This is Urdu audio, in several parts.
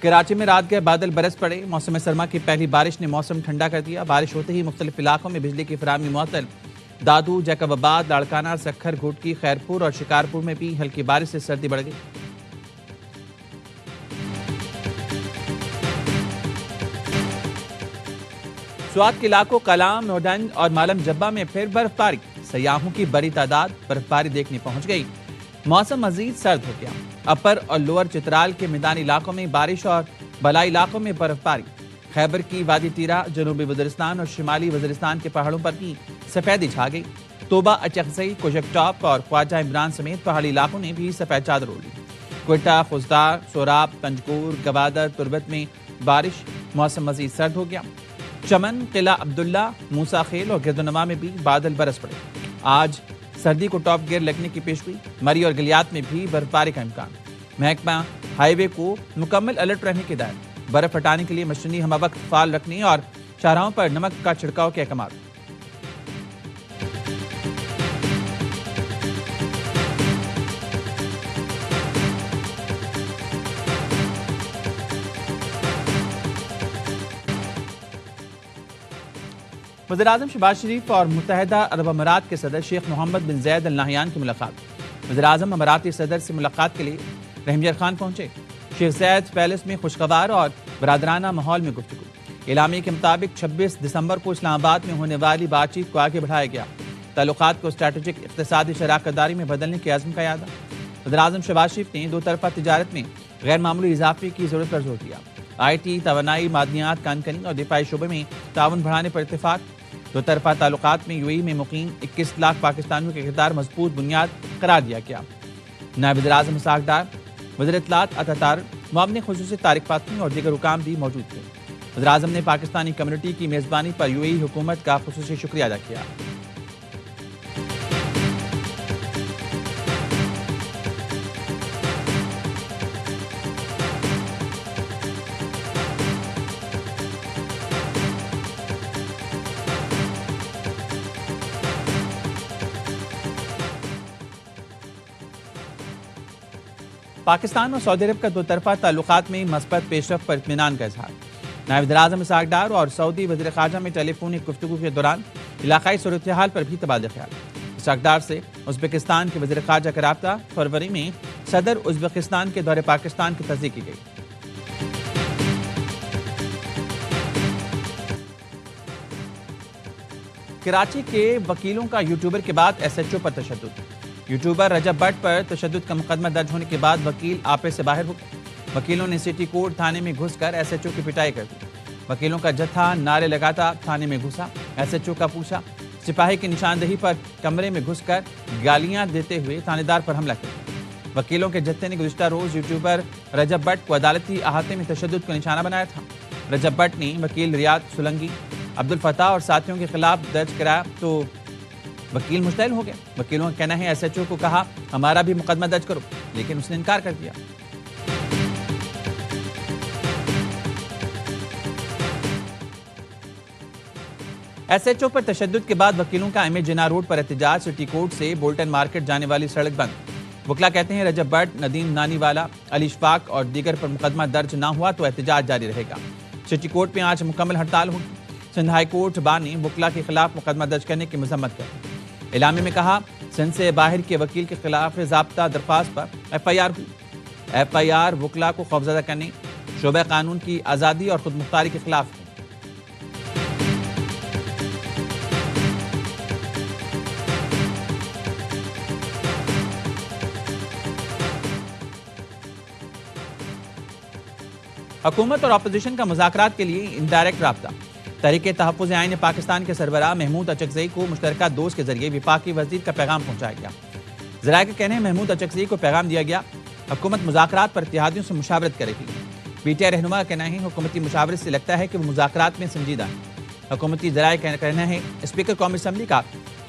کراچی میں رات گئے بادل برس پڑے، موسم سرما کی پہلی بارش نے موسم ٹھنڈا کر دیا۔ بارش ہوتے ہی مختلف علاقوں میں بجلی کی فراہمی معطل۔ دادو، جیکب آباد، لاڑکانہ، سکھر، گھوٹکی، خیرپور اور شکارپور میں بھی ہلکی بارش سے سردی بڑھ گئی۔ سوات کے علاقوں کلام، نوڈنج اور مالم جبہ میں پھر برف باری، سیاحوں کی بڑی تعداد برف باری دیکھنے پہنچ گئی۔ موسم مزید سرد ہو گیا۔ اپر اور لوور چترال کے میدانی علاقوں میں بارش اور بالائی علاقوں میں برف باری۔ خیبر کی وادی تیرہ، جنوبی وزیرستان اور شمالی وزیرستان کے پہاڑوں پر بھی سفیدی چھا گئی۔ توبہ، اچکزئی، کوشک ٹاپ اور خواجہ عمران سمیت پہاڑی علاقوں نے بھی سفید چادر اوڑھ لی۔ کوئٹہ، خوزدار، سوراب، پنجگور، گوادر، تربت میں بارش، موسم مزید سرد ہو گیا۔ چمن، قلعہ عبداللہ، موسیٰ خیل اور گردنما میں بھی بادل برس پڑے۔ آج سردی کو ٹاپ گیئر لگنے کی پیشگوئی، مری اور گلیات میں بھی برف باری کا امکان۔ محکمہ ہائی وے کو مکمل الرٹ رہنے کی ہدایت۔ برف ہٹانے کے لیے مشینی ہمہ وقت فعال رکھنے اور شاہراہوں پر نمک کا چھڑکاؤ کے احکامات۔ وزیراعظم شہباز شریف اور متحدہ عرب امارات کے صدر شیخ محمد بن زید ال نہیان کی ملاقات۔ وزیراعظم اماراتی صدر سے ملاقات کے لیے رحیم یار خان پہنچے۔ شیخ زید پیلس میں خوشگوار اور برادرانہ ماحول میں گفتگو۔ اعلامیے کے مطابق 26 دسمبر کو اسلام آباد میں ہونے والی بات چیت کو آگے بڑھایا گیا۔ تعلقات کو اسٹریٹجک اقتصادی شراکت داری میں بدلنے کے عزم کا اعادہ۔ وزیراعظم شہباز شریف نے دو طرفہ تجارت میں غیر معمولی اضافے کی ضرورت پر زور دیا۔ آئی ٹی، توانائی، معدنیات، کانکنی اور دفاعی شعبے میں تعاون بڑھانے پر اتفاق۔ دو طرفہ تعلقات میں UAE میں مقیم 21 لاکھ پاکستانیوں کے کردار مضبوط بنیاد قرار دیا گیا۔ نائب وزیراعظم اسحاق ڈار، وزیر اطلاعات عطا طارق، معاون خصوصی طارق فاطمی اور دیگر حکام بھی موجود تھے۔ وزیراعظم نے پاکستانی کمیونٹی کی میزبانی پر UAE حکومت کا خصوصی شکریہ ادا کیا۔ پاکستان اور سعودی عرب کا دو طرفہ تعلقات میں مثبت پیش رفت پر اطمینان کا اظہار۔ نائب وزیر اعظم اسحاق ڈار اور سعودی وزیر خارجہ میں ٹیلی فونک گفتگو کے دوران علاقائی صورتحال پر بھی تبادلہ خیال۔ اسحاق ڈار سے ازبکستان کے وزیر خارجہ کا رابطہ۔ فروری میں صدر ازبکستان کے دورے پاکستان کی تصدیق کی گئی۔ کراچی کے وکیلوں کا یوٹیوبر کے بعد SHO پر تشدد۔ یوٹیوبر رجب بٹ پر تشدد کا مقدمہ درج ہونے کے بعد وکیل آپے سے باہر ہو گئے۔ وکیلوں نے سٹی کورٹ تھانے میں گھس کر SHO کی پٹائی کر دی۔ وکیلوں کا جتھا نعرے لگاتا تھانے میں گھسا۔ SHO کا پوچھا سپاہی کی نشاندہی پر کمرے میں گھس کر گالیاں دیتے ہوئے تھانے دار پر حملہ کیا۔ وکیلوں کے جتھے نے گزشتہ روز یوٹیوبر رجب بٹ کو عدالتی احاطے میں تشدد کا نشانہ بنایا تھا۔ رجب بٹ نے وکیل ریاض سولنگی، عبدالفتاح اور ساتھیوں کے خلاف درج کرایا تو وکیل مشتعل ہو گئے۔ وکیلوں کا کہنا ہے SHO کو کہا ہمارا بھی مقدمہ درج کرو، لیکن اس نے انکار کر دیا۔ SHO پر تشدد کے بعد وکیلوں کا MS جناح روڈ پر احتجاج۔ سٹی کورٹ سے بولٹن مارکیٹ جانے والی سڑک بند۔ وکلا کہتے ہیں رجب بٹ، ندیم نانی والا، علی اشفاق اور دیگر پر مقدمہ درج نہ ہوا تو احتجاج جاری رہے گا۔ سٹی کورٹ میں آج مکمل ہڑتال ہوگی۔ سندھ ہائی کورٹ بار نے وکلا کے خلاف مقدمہ درج کرنے کی مذمت کی۔ اعلامیے میں کہا سندھ سے باہر کے وکیل کے خلاف ضابطہ درخواست پر FIR ہوئی۔ FIR وکلا کو خوفزدہ کرنے، شعبہ قانون کی آزادی اور خود مختاری کے خلاف ہے۔ حکومت اور اپوزیشن کا مذاکرات کے لیے انڈائریکٹ رابطہ۔ تحریک تحفظ آئین پاکستان کے سربراہ محمود اچکزئی کو مشترکہ دوست کے ذریعے وفاقی وزیر کا پیغام پہنچایا گیا۔ ذرائع کا کہنا ہے محمود اچکزئی کو پیغام دیا گیا حکومت مذاکرات پر اتحادیوں سے مشاورت کرے گی۔ PTI رہنما کا کہنا ہے حکومتی مشاورت سے لگتا ہے کہ وہ مذاکرات میں سنجیدہ ہے۔ حکومتی ذرائع کا کہنا ہے اسپیکر قومی اسمبلی کا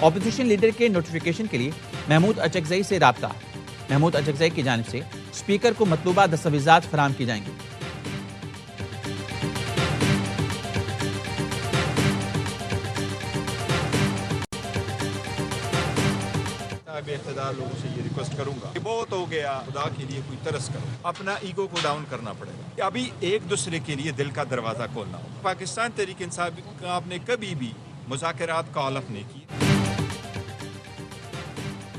اپوزیشن لیڈر کے نوٹیفیکیشن کے لیے محمود اچکزئی سے رابطہ ہے۔ محمود اچکزئی کی جانب سے اسپیکر کو مطلوبہ دستاویزات فراہم کی جائیں گی۔ صاحب اقتدار لوگوں سے یہ ریکویسٹ کروں گا کہ بہت ہو گیا، خدا کے لیے کوئی ترس کرو، اپنا ایگو کو ڈاؤن کرنا پڑے گا، ابھی ایک دوسرے کے لیے دل کا دروازہ کھولنا ہوگا۔ پاکستان تحریک انصاف آپ نے کبھی بھی مذاکرات کا حلف نہیں کی۔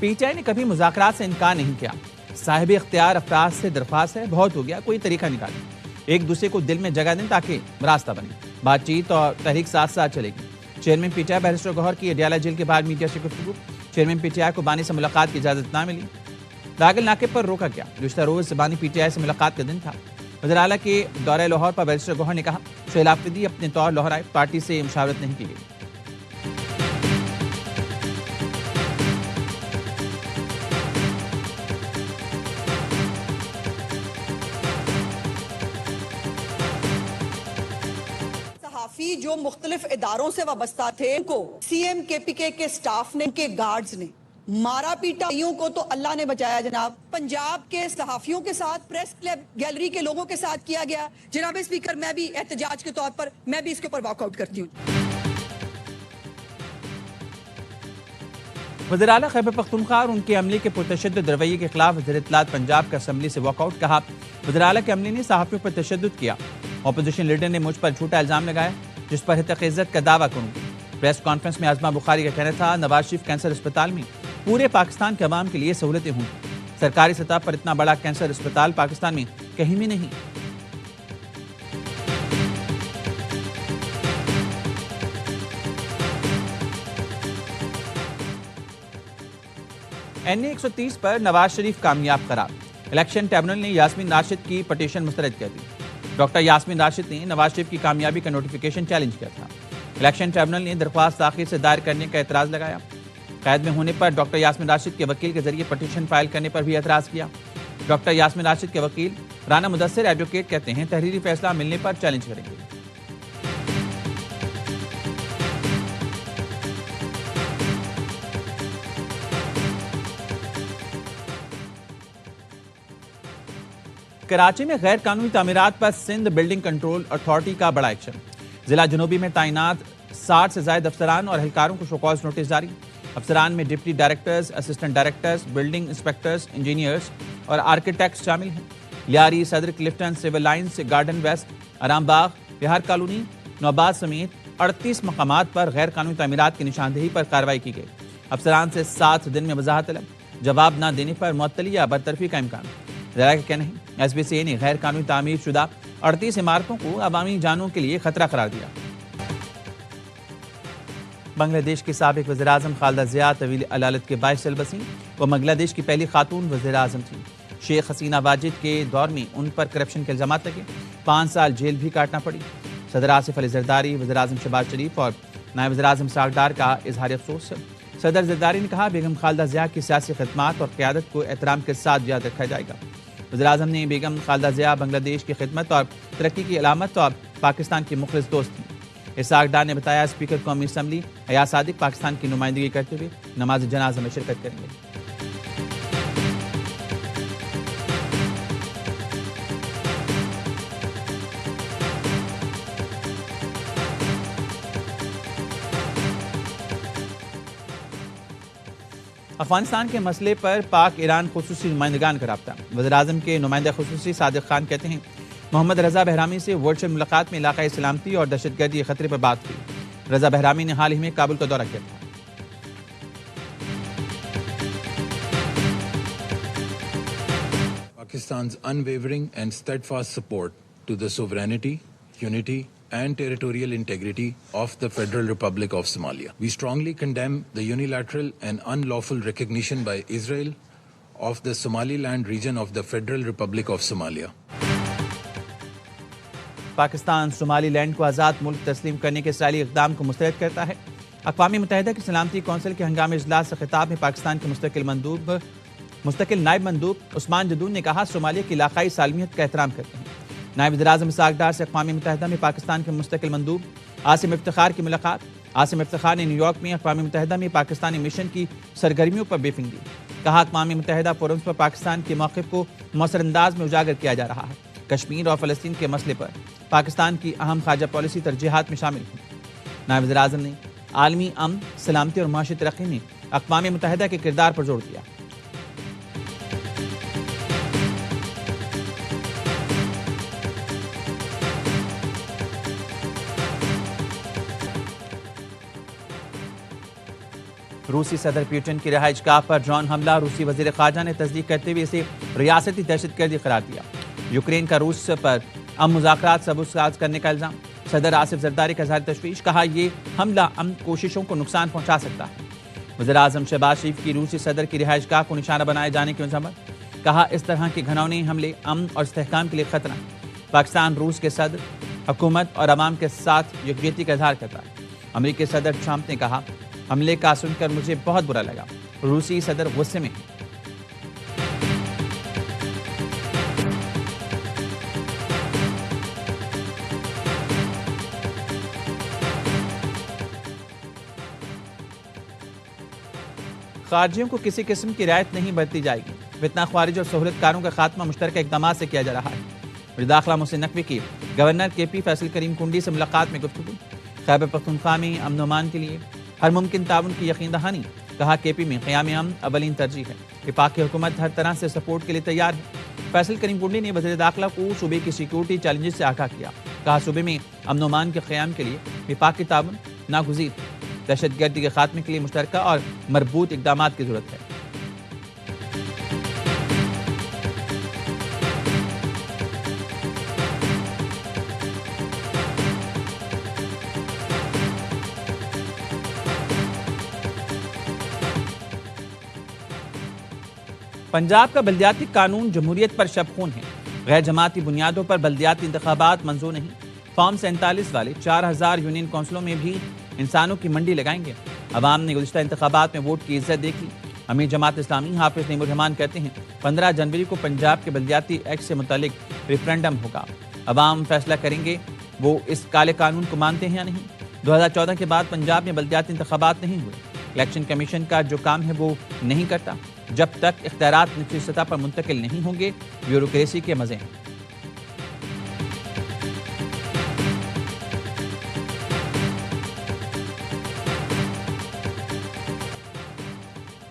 پی ٹی آئی نے کبھی مذاکرات سے انکار نہیں کیا۔ صاحب اختیار افراد سے درخواست ہے، بہت ہو گیا، کوئی طریقہ نکالیں، ایک دوسرے کو دل میں جگہ دیں تاکہ راستہ بنے، بات چیت اور تحریک ساتھ ساتھ چلے گی۔ Chairman P T I barrister Gohar کی اڈیالہ جیل کے بعد میڈیا سے گفتگو۔ چیئرمین پی ٹی آئی کو بانی سے ملاقات کی اجازت نہ ملی، داخل ناکے پر روکا گیا۔ گزشتہ روز بانی پی ٹی آئی سے ملاقات کا دن تھا۔ وزیر اعلیٰ کے دورہ لاہور پر بیرسٹر گوہر نے کہا شہیل آفریدی اپنے طور لاہور آئے، پارٹی سے مشاورت نہیں کی گئی۔ صحافی جو مختلف اداروں سے وابستہ تھے، ان کو سی ایم کے پی کے سٹاف نے، ان کے گارڈز نے مارا پیٹا۔ کو تو اللہ نے بچایا جناب۔ پنجاب کے صحافیوں کے ساتھ، پریس کلب گیلری کے لوگوں کے ساتھ کیا گیا۔ جناب اسپیکر، میں بھی احتجاج کے طور پر میں بھی اس کے اوپر واک آؤٹ کرتی ہوں۔ وزیر اعلیٰ خیبر پختونخوا اور ان کے عملے کے پرتشدد رویے کے خلاف وزیر اطلاعات پنجاب کا اسمبلی سے واک آؤٹ۔ کہا وزیر اعلیٰ کے عملے نے صحافیوں پر تشدد کیا۔ اپوزیشن لیڈر نے مجھ پر جھوٹا الزام لگایا جس پر حقیقت عزت کا دعویٰ کروں گی۔ پریس کانفرنس میں عظمہ بخاری کا کہنا تھا نواز شریف کینسر اسپتال میں پورے پاکستان کے عوام کے لیے سہولتیں ہوں، سرکاری سطح پر اتنا بڑا کینسر اسپتال پاکستان میں کہیں بھی نہیں۔ این اے 130 پر نواز شریف کامیاب قرار۔ الیکشن ٹریبونل نے یاسمین راشد کی پٹیشن مسترد کر دی۔ ڈاکٹر یاسمین راشد نے نواز شریف کی کامیابی کا نوٹیفیکیشن چیلنج کیا تھا۔ الیکشن ٹریبونل نے درخواست تاخیر سے دائر کرنے کا اعتراض لگایا۔ قید میں ہونے پر ڈاکٹر یاسمین راشد کے وکیل کے ذریعے پٹیشن فائل کرنے پر بھی اعتراض کیا۔ ڈاکٹر یاسمین راشد کے وکیل رانا مدثر ایڈوکیٹ کہتے ہیں تحریری فیصلہ ملنے پر چیلنج کریں گے۔ کراچی میں غیر قانونی تعمیرات پر سندھ بلڈنگ کنٹرول اتھارٹی کا بڑا ایکشن۔ ضلع جنوبی میں تعینات 60 سے زائد افسران اور اہلکاروں کو شوکاز نوٹس جاری۔ افسران میں deputy directors, assistant directors, building inspectors, engineers اور آرکیٹیکٹس شامل ہیں۔ لیاری، صدر، کلفٹن، سول لائنز، گارڈن ویسٹ، آرام باغ، بہار کالونی، نوباد سمیت 38 مقامات پر غیر قانونی تعمیرات کی نشاندہی پر کارروائی کی گئی۔ افسران سے 7 دن میں وضاحت طلب، جواب نہ دینے پر معطلی یا برطرفی کا امکان۔ ذرائع کا کہنا ہے ایس بی سی اے نے غیر قانونی تعمیر شدہ 38 عمارتوں کو عوامی جانوں کے لیے خطرہ قرار دیا۔ بنگلہ دیش کے سابق وزیر اعظم خالدہ ضیاء طویل علالت کے 22 سال بسیں، وہ بنگلہ دیش کی پہلی خاتون وزیر اعظم تھیں۔ شیخ حسینہ واجد کے دور میں ان پر کرپشن کے الزامات لگے، 5 سال جیل بھی کاٹنا پڑی۔ صدر آصف علی زرداری، وزیر اعظم شہباز شریف اور نائب وزیر اعظم اسحاق ڈار کا اظہار افسوس ہے۔ صدر زرداری نے کہا بیگم خالدہ ضیاء کی سیاسی خدمات اور قیادت کو احترام کے ساتھ یاد رکھا جائے گا۔ وزیر اعظم نے بیگم خالدہ ضیاء بنگلہ دیش کی خدمت اور ترقی کی علامت اور پاکستان کی مخلص دوست تھیں۔ اسحاق ڈار نے بتایا اسپیکر قومی اسمبلی ایاز صادق پاکستان کی نمائندگی کرتے ہوئے نماز جنازہ میں شرکت کریں گے۔ افغانستان کے مسئلے پر پاک ایران خصوصی نمائندگان کا رابطہ۔ وزیر اعظم کے نمائندہ خصوصی صادق خان کہتے ہیں محمد رضا بہرامی سے ورچوئل ملاقات میں علاقائی سلامتی اور دہشت گردی کے خطرے پر بات ہوئی۔ رضا بہرامی نے حال ہی میں کابل کا دورہ کیا تھا۔ Pakistan's unwavering and steadfast support to the sovereignty, unity and territorial integrity of the Federal Republic of Somalia. We strongly condemn the unilateral and unlawful recognition by Israel of the Somaliland region of the Federal Republic of Somalia. Pakistan Somaliland کو آزاد ملک تسلیم کرنے کے اسرائیلی اقدام کو مسترد کرتا ہے۔ اقوام متحدہ کی سلامتی کونسل کے ہنگامی اجلاس سے خطاب میں پاکستان کے مستقل نائب مندوب عثمان جدون نے کہا صومالیہ کی علاقائی سالمیت کا احترام کرتے ہیں۔ نائب وزیر اعظم اسحاق ڈار سے اقوام متحدہ میں پاکستان کے مستقل مندوب عاصم افتخار کی ملاقات۔ عاصم افتخار نے نیو یارک میں اقوام متحدہ میں پاکستانی مشن کی سرگرمیوں پر بریفنگ دی۔ کہا اقوام متحدہ فورمز پر پاکستان کے موقف کو مؤثر انداز میں اجاگر کیا جا رہا ہے۔ کشمیر اور فلسطین کے مسئلے پر پاکستان کی اہم خارجہ پالیسی ترجیحات میں شامل ہیں۔ نائب وزیر اعظم نے عالمی امن، سلامتی اور معاشی ترقی میں اقوام متحدہ کے کردار پر زور دیا۔ روسی صدر پیوٹن کی رہائش گاہ پر ڈرون حملہ، روسی وزیر خارجہ نے تصدیق کرتے ہوئے اسے ریاستی دہشت گردی قرار دیا۔ یوکرین کا روس پر مذاکرات سبز کرنے کا الزام، صدر آصف زرداری کا اظہار تشویش، کہا یہ حملہ کوششوں کو نقصان پہنچا سکتا ہے۔ وزیر اعظم شہباز شریف کی روسی صدر کی رہائش گاہ کو نشانہ بنائے جانے کی مذمت، کہا اس طرح کے گھناؤنے حملے امن اور استحکام کے لیے خطرہ۔ پاکستان روس کے صدر حکومت اور عوام کے ساتھ یکجہتی کا اظہار کرتا ہے۔ امریکی صدر ٹرمپ نے کہا حملے کا سن کر مجھے بہت برا لگا، روسی صدر غصے میں ہیں۔ خارجیوں کو کسی قسم کی رعایت نہیں برتی جائے گی، فتنہ خوارج اور سہولت کاروں کا خاتمہ مشترکہ اقدامات سے کیا جا رہا ہے۔ وزیر داخلہ محسن نقوی کی گورنر کے پی فیصل کریم کنڈی سے ملاقات میں گفتگو، خیبر پختونخوا میں امن و امان کے لیے ہر ممکن تعاون کی یقین دہانی، کہا کے پی میں قیام امن اولین ترجیح ہے، وفاقی حکومت ہر طرح سے سپورٹ کے لیے تیار ہے۔ فیصل کریم کنڈی نے وزیر داخلہ کو صوبے کی سیکیورٹی چیلنجز سے آگاہ کیا، کہا صوبے میں امن و امان کے قیام کے لیے وفاقی تعاون ناگزیر، دہشت گردی کے خاتمے کے لیے مشترکہ اور مربوط اقدامات کی ضرورت ہے۔ پنجاب کا بلدیاتی قانون جمہوریت پر شب خون ہے، غیر جماعتی بنیادوں پر بلدیاتی انتخابات منظور نہیں، فارم 47 والے 4000 یونین کونسلوں میں بھی انسانوں کی منڈی لگائیں گے۔ عوام نے گزشتہ انتخابات میں ووٹ کی عزت دیکھی۔ امیر جماعت اسلامی حافظ نعیم الرحمان کہتے ہیں 15 جنوری کو پنجاب کے بلدیاتی ایکٹ سے متعلق ریفرنڈم ہوگا، عوام فیصلہ کریں گے وہ اس کالے قانون کو مانتے ہیں یا نہیں۔ 2014 کے بعد پنجاب میں بلدیاتی انتخابات نہیں ہوئے، الیکشن کمیشن کا جو کام ہے وہ نہیں کرتا، جب تک اختیارات نچلی سطح پر منتقل نہیں ہوں گے، بیوروکریسی کے مزے ہیں۔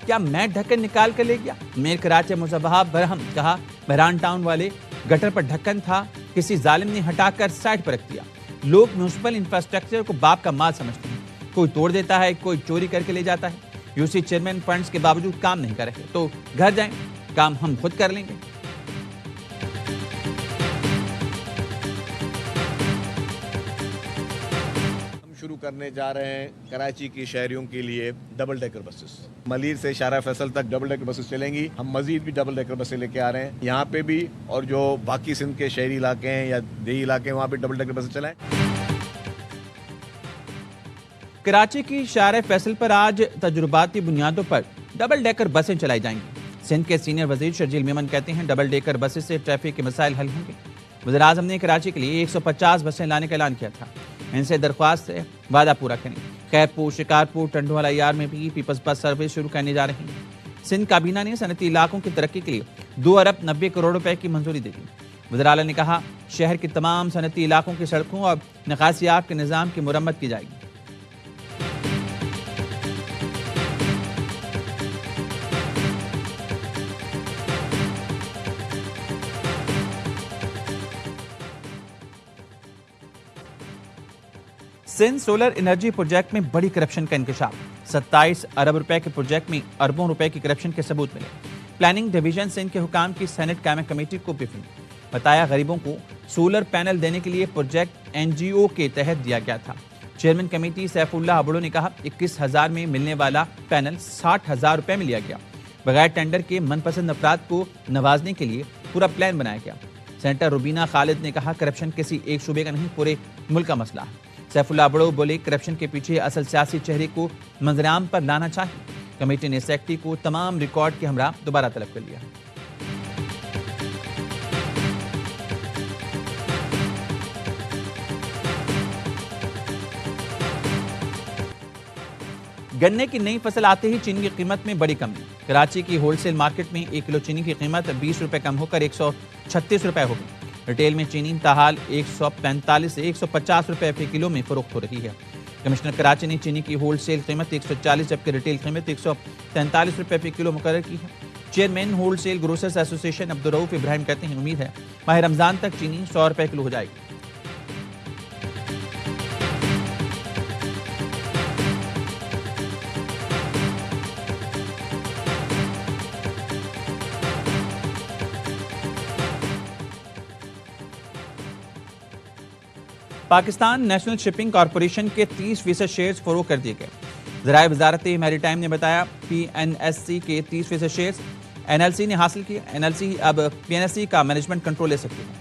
کیا میں ڈھکن نکال کر لے گیا؟ میر کراچی مصباح برہم، کہا بحران ٹاؤن والے گٹر پر ڈھکن تھا، کسی ظالم نے ہٹا کر سائڈ پر رکھ دیا۔ لوگ میونسپل انفراسٹرکچر کو باپ کا مال سمجھتے ہیں، کوئی توڑ دیتا ہے، کوئی چوری کر کے لے جاتا ہے۔ یو سی چیئرمین فنڈز کے باوجود کام نہیں کر رہے تو گھر جائیں، کام ہم خود کر لیں گے۔ ہم شروع کرنے جا رہے ہیں کراچی کی شہریوں کے لیے ڈبل ڈیکر بسز، ملیر سے شارع فیصل تک ڈبل ڈیکر بسز چلیں گی۔ ہم مزید بھی ڈبل ڈیکر بسیں لے کے آ رہے ہیں یہاں پہ بھی، اور جو باقی سندھ کے شہری علاقے ہیں یا دیہی علاقے ہیں وہاں پہ ڈبل ڈیکر بسیں چلائیں۔ کراچی کی شارع فیصل پر آج تجرباتی بنیادوں پر ڈبل ڈیکر بسیں چلائی جائیں گی۔ سندھ کے سینئر وزیر شرجیل میمن کہتے ہیں ڈبل ڈیکر بسیں سے ٹریفک کے مسائل حل ہوں گے۔ وزیر اعظم نے کراچی کے لیے 150 بسیں لانے کا اعلان کیا تھا، ان سے درخواست ہے وعدہ پورا کریں۔ خیرپور، شکارپور، ٹنڈوالہ یار میں بھی پیپلز بس سروس شروع کرنے جا رہی ہیں۔ سندھ کابینہ نے صنعتی علاقوں کی ترقی کے لیے 2 ارب 90 کروڑ روپے کی منظوری دے دی۔ وزیر اعلیٰ نے کہا شہر کے تمام صنعتی علاقوں کی سڑکوں اور نکاسیات کے نظام کی مرمت کی جائے گی۔ سندھ سولر انرجی پروجیکٹ میں بڑی کرپشن کا انکشاف، 27 ارب روپے کے پروجیکٹ میں اربوں روپے کی کرپشن کے ثبوت ملے۔ پلاننگ ڈویژن سندھ کے حکام کی سینٹ قائمہ کمیٹی کو بریفنگ، بتایا غریبوں کو سولر پینل دینے کے لیے پروجیکٹ NGO کے تحت دیا گیا تھا۔ چیئرمین کمیٹی سیف اللہ ابڑو نے کہا 21,000 میں ملنے والا پینل 60,000 روپے میں لیا گیا، بغیر ٹینڈر کے من پسند افراد کو نوازنے کے لیے پورا پلان بنایا گیا۔ سینیٹر روبینہ خالد نے کہا کرپشن کسی ایک شعبے کا نہیں، پورے ملک کا مسئلہ ہے۔ سیف اللہ ابڑو بولے کرپشن کے پیچھے اصل سیاسی چہرے کو منظر عام پر لانا چاہیے۔ کمیٹی نے سیکرٹری کو تمام ریکارڈ کے ہمراہ دوبارہ طلب کر لیا۔ گنے کی نئی فصل آتے ہی چینی کی قیمت میں بڑی کمی، کراچی کی ہول سیل مارکیٹ میں 1 کلو چینی کی قیمت 20 روپے کم ہو کر 136 روپے ہو گئی۔ ریٹیل میں چینی تاحال 145 سے 150 روپے فی کلو میں فروخت ہو رہی ہے۔ کمشنر کراچی نے چینی کی ہول سیل قیمت 140 جبکہ ریٹیل قیمت 143 روپے فی کلو مقرر کی ہے۔ چیئرمین ہول سیل گروسرز ایسوسی ایشن عبدالرؤف ابراہیم کہتے ہیں امید ہے ماہ رمضان تک چینی 100 روپے کلو ہو جائے گی۔ پاکستان نیشنل شپنگ کارپوریشن کے 30% شیئرز فروخت کر دیے گئے۔ ذرائع وزارت میری ٹائم نے بتایا پی این ایس سی کے 30% شیئرز این ایل سی نے حاصل کیے۔ این ایل سی اب پی این ایس سی کا مینجمنٹ کنٹرول لے سکتی ہے۔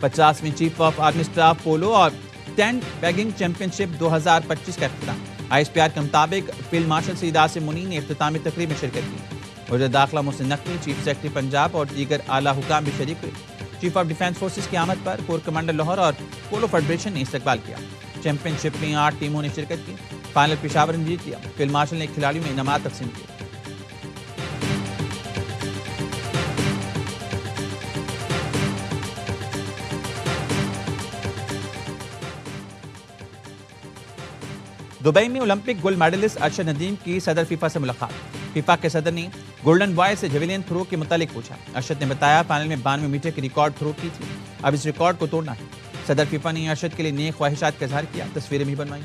50ویں chief of army staff polo اور ٹینٹ بیگنگ چیمپئن شپ 2025 کا اختتام۔ آئی ایس پی آر کے مطابق فیلڈ مارشل سید عاصم منی نے اختتامی تقریب میں شرکت کی۔ وزیر داخلہ محسن نقوی، چیف سیکرٹری پنجاب اور دیگر اعلیٰ حکام بھی شریک ہوئے۔ چیف آف ڈیفنس فورسز کی آمد پر کور کمانڈر لاہور اور پولو فیڈریشن نے استقبال کیا۔ چیمپئن شپ میں 8 ٹیموں نے شرکت کی۔ فائنل پشاور نے جیت لیا۔ فیلڈ مارشل نے کھلاڑیوں میں انعامات تقسیم کیے۔ دبئی میں Olympic gold medalist Arshad Nadeem کی صدر فیفا سے ملاقات۔ فیفا کے صدر نے گولڈن بوائے سے جیولین تھرو کے متعلق پوچھا۔ ارشد نے بتایا فائنل میں 92 میٹر کی ریکارڈ تھرو کی تھی، اب اس ریکارڈ کو توڑنا ہے۔ صدر فیفا نے ارشد کے لیے نیک خواہشات کا اظہار کیا، تصویریں بھی بنوائیں۔